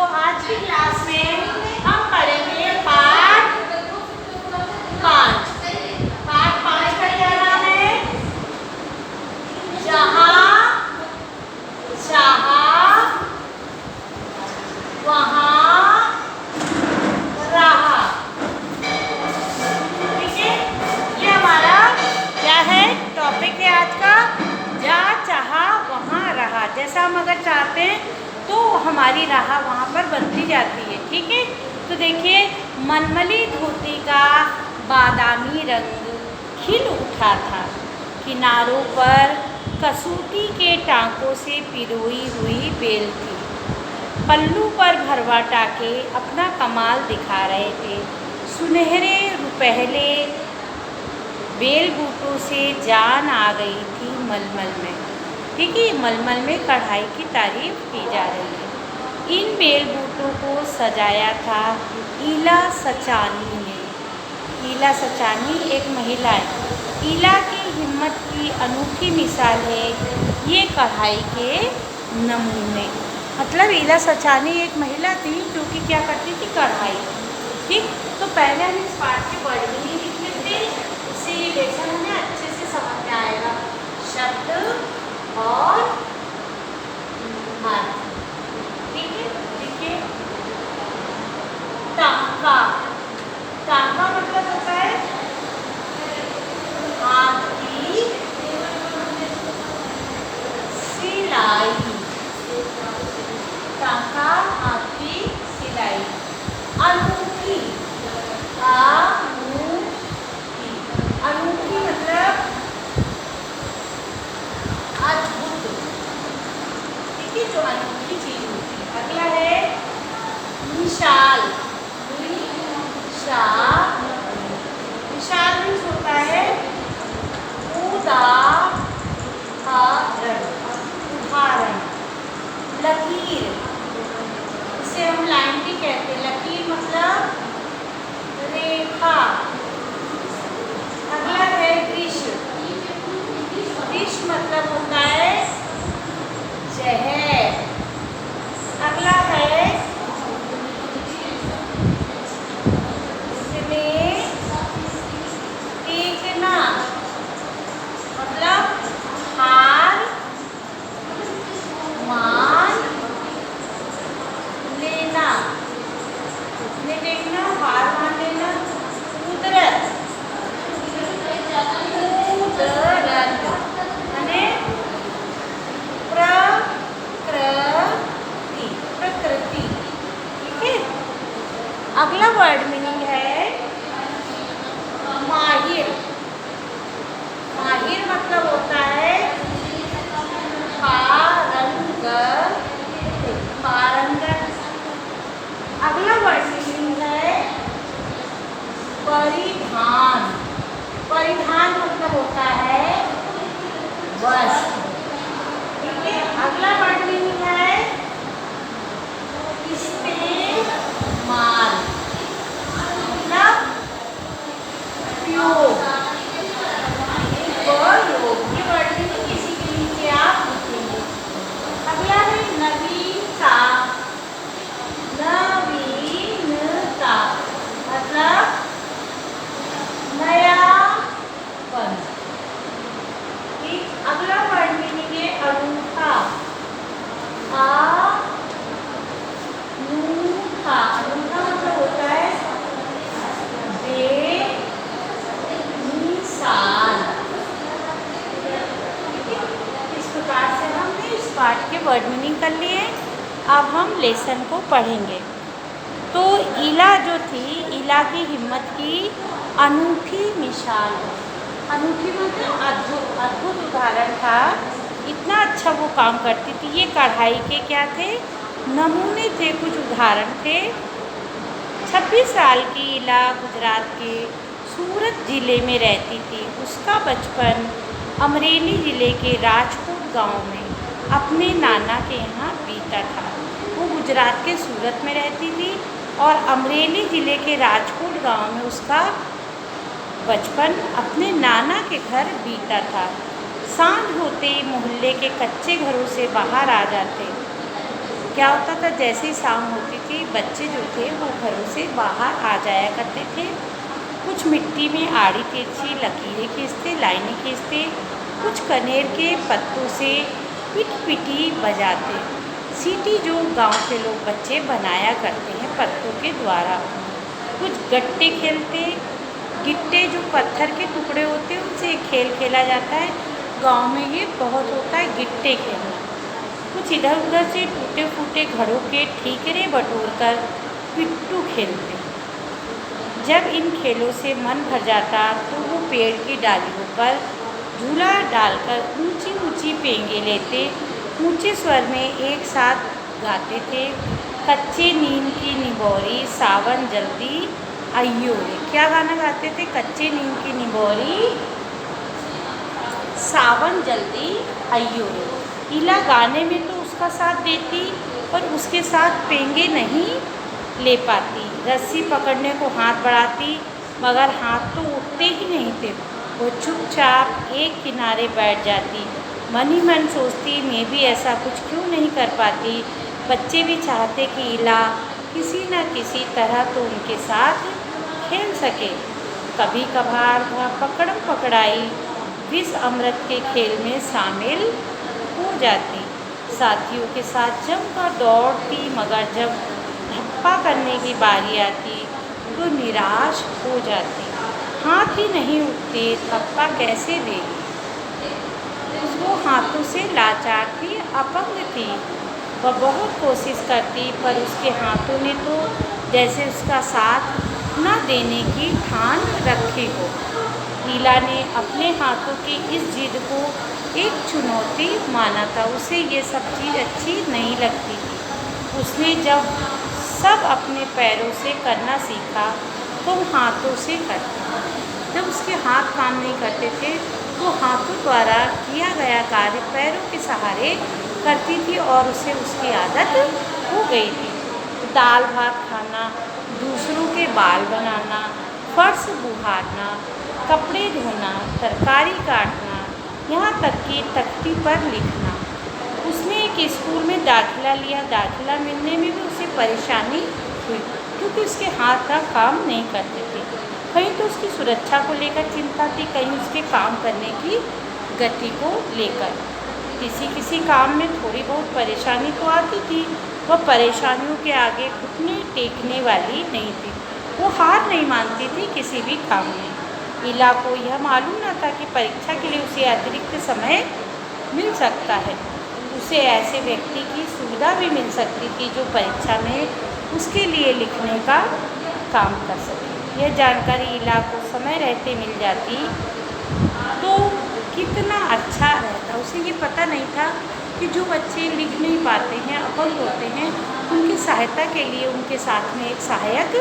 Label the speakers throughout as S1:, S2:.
S1: आज की क्लास में हम पढ़ेंगे पाठ 5। पाठ 5 का क्या नाम है? जहाँ चाहा वहाँ रहा। ठीक है, ये हमारा क्या है, टॉपिक है आज का। जहाँ चाहा वहाँ रहा। जैसा हम अगर चाहते हैं तो हमारी राह वहाँ पर बनती जाती है। ठीक है, तो देखिए, मलमली धोती का बादामी रंग खिल उठा था। किनारों पर कसूती के टाँकों से पिरोई हुई बेल थी। पल्लू पर भरवा टाके अपना कमाल दिखा रहे थे। सुनहरे रुपहले बेल बूटों से जान आ गई थी मलमल में। ठीक है, मलमल में कढ़ाई की तारीफ की जा रही है। इन बेल बूटों को सजाया था ईला सचानी ने। ईला सचानी एक महिला है। ईला की हिम्मत की अनूठी मिसाल है ये कढ़ाई के नमूने। मतलब ईला सचानी एक महिला थी जो कि क्या करती थी, कढ़ाई। ठीक, तो पहले हम इस पाठ के वर्ड में ही लिख लेते हैं, उससे ये लेसन हमें अच्छे से समझ में आएगा। शब्द और अर्थ। ठीक है, देखिए, टांका। टांका मतलब होता है हाथ की सिलाई। टांका हाथ की सिलाई। अनूठी। अनूठी मतलब अद्भुत। ठीक है, जो अनूठी चीज होती है। अगला है विशाल। विशाल, विशाल मीन्स होता है उदाहरण। उदाहरण। लकीर, इसे हम लाइन भी कहते हैं। लकीर मतलब रेखा। अगला है विष। विष मतलब होता है जहर। अगला है टेकना, मतलब हार मान लेना। टेकना, हार मान लेना। कुदरत। कुदरत माने प्रकृति। प्रकृति। ठीक है, अगला वर्ड मीनिंग है माहिर। माहिर मतलब होता है पारंगत। पारंगत। अगला वर्ड मीनिंग है परिधान। परिधान मतलब होता है वस्त्र। ठीक है, अगला वर्ड मीनिंग है इस्तेमाल, मतलब उपयोग। ये वर्ड मीनिंग किसी के नीचे आप लिखेंगे। अगला है नवीनता। नवीनता मतलब नयापन। ठीक, अगला वर्ड मीनिंग है अनूठा। अनूठा। अनूठा मतलब होता है बेमिसाल। इस प्रकार से हमने इस पाठ के वर्ड मीनिंग कर लिए। अब हम लेसन को पढ़ेंगे। तो ईला जो थी, ईला की हिम्मत की अनूठी मिसाल है। अनूठी मतलब अद्भुत। अद्भुत उदाहरण था। इतना अच्छा वो काम करती थी। ये कढ़ाई के क्या थे, नमूने थे, कुछ उदाहरण थे। 26 साल की ईला गुजरात के सूरत ज़िले में रहती थी। उसका बचपन अमरेली ज़िले के राजकोट गांव में अपने नाना के यहाँ बीता था। वो गुजरात के सूरत में रहती थी और अमरेली ज़िले के राजकोट गांव में उसका बचपन अपने नाना के घर बीता था। सांझ होते ही मोहल्ले के कच्चे घरों से बाहर आ जाते क्या होता था, जैसे ही शाम होती थी बच्चे जो थे वो घरों से बाहर आ जाया करते थे। कुछ मिट्टी में आड़ी तिरछी लकीरें खींचते, लाइनें खींचते, कुछ कनेर के पत्तों से पिट पिटी बजाते। सीटी जो गांव के लोग बच्चे बनाया करते हैं पत्तों के द्वारा। कुछ गट्टे खेलते, गिट्टे जो पत्थर के टुकड़े होते हैं उनसे एक खेल खेला जाता है। गांव में ये बहुत होता है, गिट्टे खेलना। कुछ इधर उधर से टूटे फूटे घड़ों के ठीकरे बटोर कर पिट्टू खेलते। जब इन खेलों से मन भर जाता तो वो पेड़ की डालियों पर झूला डालकर ऊंची ऊंची पेंगे लेते, ऊंचे स्वर में एक साथ गाते थे। कच्चे नीम की निबोरी सावन जल्दी आइयो रे। क्या गाना गाते थे? कच्चे नीम की निबोरी सावन जल्दी आइयो रे। इला गाने में तो उसका साथ देती पर उसके साथ पेंगे नहीं ले पाती। रस्सी पकड़ने को हाथ बढ़ाती मगर हाथ तो उठते ही नहीं थे। वो चुपचाप एक किनारे बैठ जाती। मन ही मन सोचती, मैं भी ऐसा कुछ क्यों नहीं कर पाती। बच्चे भी चाहते कि इला किसी न किसी तरह तो उनके साथ खेल सके। कभी कभार वह पकड़म पकड़ाई विष अमृत के खेल में शामिल हो जाती। साथियों के साथ जमकर दौड़ती मगर जब धप्पा करने की बारी आती तो निराश हो जाती। हाथ ही नहीं उठते, धप्पा कैसे देगी। वो हाथों से लाचार थी, अपंग थी। वह बहुत कोशिश करती पर उसके हाथों ने तो जैसे उसका साथ न देने की ठान रखी हो। ईला ने अपने हाथों की इस जिद को एक चुनौती माना था। उसे ये सब चीज़ अच्छी नहीं लगती थी। उसने जब सब अपने पैरों से करना सीखा तो हाथों से करता। जब उसके हाथ काम नहीं करते थे वो हाथों द्वारा किया गया कार्य पैरों के सहारे करती थी और उसे उसकी आदत हो गई थी। दाल भात खाना, दूसरों के बाल बनाना, फर्श बुहारना, कपड़े धोना, तरकारी काटना, यहाँ तक कि तख्ती पर लिखना। उसने एक स्कूल में दाखिला लिया। दाखिला मिलने में भी उसे परेशानी हुई क्योंकि उसके हाथ का काम नहीं करते थे। कहीं तो उसकी सुरक्षा को लेकर चिंता थी, कहीं उसके काम करने की गति को लेकर। किसी किसी काम में थोड़ी बहुत परेशानी तो आती थी। वह परेशानियों के आगे घुटने टेकने वाली नहीं थी। वो हार नहीं मानती थी किसी भी काम में। ईला को यह मालूम न था कि परीक्षा के लिए उसे अतिरिक्त समय मिल सकता है। उसे ऐसे व्यक्ति की सुविधा भी मिल सकती थी जो परीक्षा में उसके लिए लिखने का काम कर सके। यह जानकारी ईला को समय रहते मिल जाती तो कितना अच्छा रहता। उसे ये पता नहीं था कि जो बच्चे लिख नहीं पाते हैं, अपंग होते हैं, उनकी सहायता के लिए उनके साथ में एक सहायक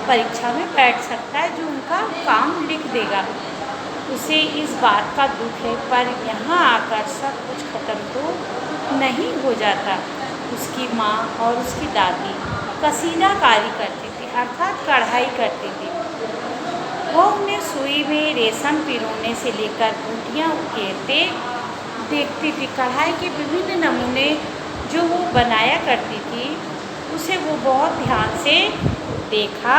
S1: परीक्षा में बैठ सकता है जो उनका काम लिख देगा। उसे इस बात का दुख है पर यहाँ आकर सब कुछ खत्म तो नहीं हो जाता। उसकी माँ और उसकी दादी कसीदाकारी करती थी अर्थात कढ़ाई करती थी। वो उन्हें सुई में रेशम पिरोने से लेकर बूटियाँ उकेरते देखती थी। कढ़ाई के विभिन्न नमूने जो वो बनाया करती थी उसे वो बहुत ध्यान से देखा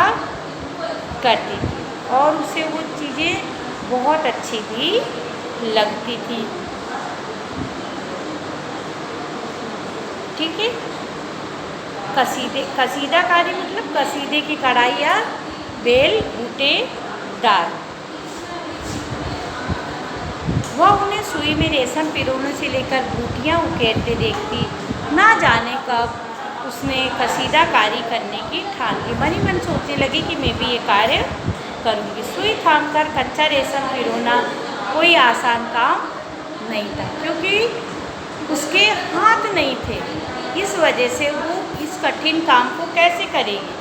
S1: करती थी और उसे वो चीज़ें बहुत अच्छी भी लगती थी। ठीक है। कसीदाकारी मतलब कसीदे की कढ़ाई या बेल बूटे डाल। वह उन्हें सुई में रेशम पिरोने से लेकर बूटियाँ उकेरते देखती। ना जाने कब उसने कसीदाकारी करने की ठान ली। मन ही मन सोचने लगी कि मैं भी ये कार्य करूँगी। सुई थामकर कच्चा रेशम पिरोना कोई आसान काम नहीं था क्योंकि उसके हाथ नहीं थे। इस वजह से वो इस कठिन काम को कैसे करेगी।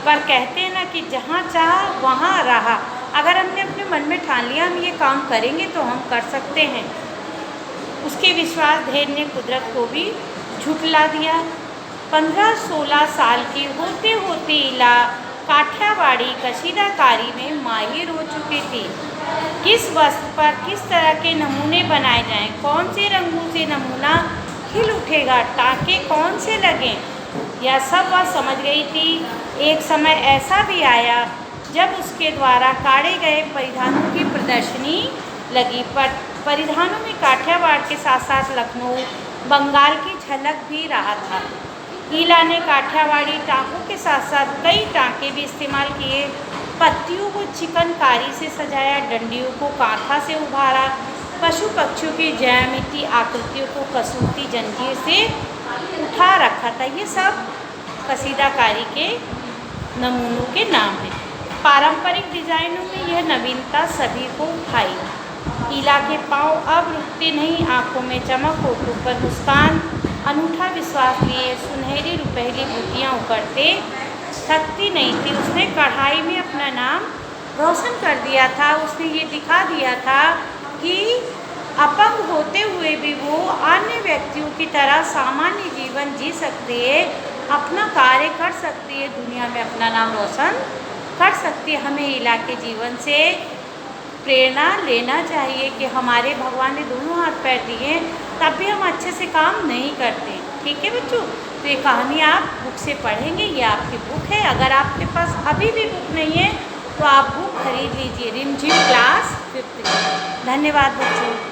S1: पर कहते हैं ना कि जहाँ चाह वहाँ रहा। अगर हमने अपने मन में ठान लिया हम ये काम करेंगे तो हम कर सकते हैं। उसके विश्वास धैर्य ने कुदरत को भी झुठला दिया। 15-16 साल की होते होते ईला काठियावाड़ी कसीदाकारी में माहिर हो चुकी थी। किस वस्त्र पर किस तरह के नमूने बनाए जाएं, कौन से रंगों से नमूना खिल उठेगा, टाँके कौन से लगें, यह सब वह समझ गई थी। एक समय ऐसा भी आया जब उसके द्वारा काढ़े गए परिधानों की प्रदर्शनी लगी, पर परिधानों में काठियावाड़ के साथ साथ लखनऊ, बंगाल की झलक भी रहा था। ईला ने काठियावाड़ी टाँकों के साथ साथ कई टाँके भी इस्तेमाल किए। पत्तियों को चिकनकारी से सजाया, डंडियों को कांथा से उभारा, पशु पक्षियों की ज्यामिति आकृतियों को कसूती जंजीर से उठा रखा था। ये सब कसीदाकारी के नमूनों के नाम हैं। पारंपरिक डिजाइनों में यह नवीनता सभी को भाई। ईला के पाँव अब रुकते नहीं, आंखों में चमक, होठों पर मुस्कान, अनूठा विश्वास लिए सुनहरी रुपहली बूटियाँ उकड़ते थकती नहीं थी। उसने कढ़ाई में अपना नाम रोशन कर दिया था। उसने ये दिखा दिया था कि अपंग होते हुए भी वो अन्य व्यक्तियों की तरह सामान्य जीवन जी सकती है, अपना कार्य कर सकती है, दुनिया में अपना नाम रोशन कर सकती है। हमें ईला के जीवन से प्रेरणा लेना चाहिए कि हमारे भगवान ने दोनों हाथ पैर दिए, तब भी हम अच्छे से काम नहीं करते। ठीक है बच्चों, तो ये कहानी आप बुक से पढ़ेंगे, ये आपकी बुक है। अगर आपके पास अभी भी बुक नहीं है तो आप बुक खरीद लीजिए, रिमझिम क्लास 5। धन्यवाद बच्चों।